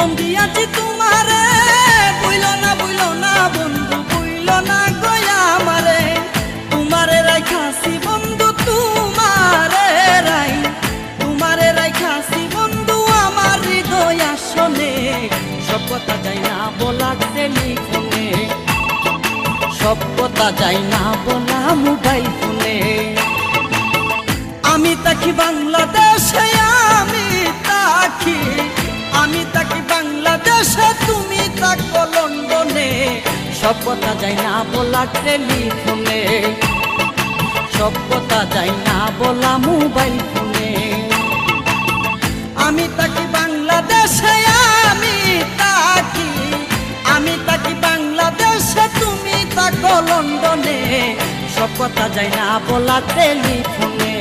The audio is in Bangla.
বন্দি আছি তোমারে, বুইলো না বন্ধু, বুইলো না গয়া আমারে। তোমারে রাইখাছি বন্ধু, তোমারে রাইখাছি বন্ধু আমার হৃদয় আসনে। সব কথা যাই না বলা টেলিফোনে, সব কথা যাই না বলা মোবাইল ফোনে। আমি তাকি বাংলাদেশে, আমি তাকি বাংলাদেশে, তুমি থাকো লন্ডনে। সব কথা যাই না বলা টেলিফোনে, সব কথা যাই না বলা মোবাইল ফোনে। আমি তাকি বাংলাদেশে, আমি তাকি বাংলাদেশে, তুমি থাকো লন্ডনে। সব কথা যাই না বলা টেলিফোনে।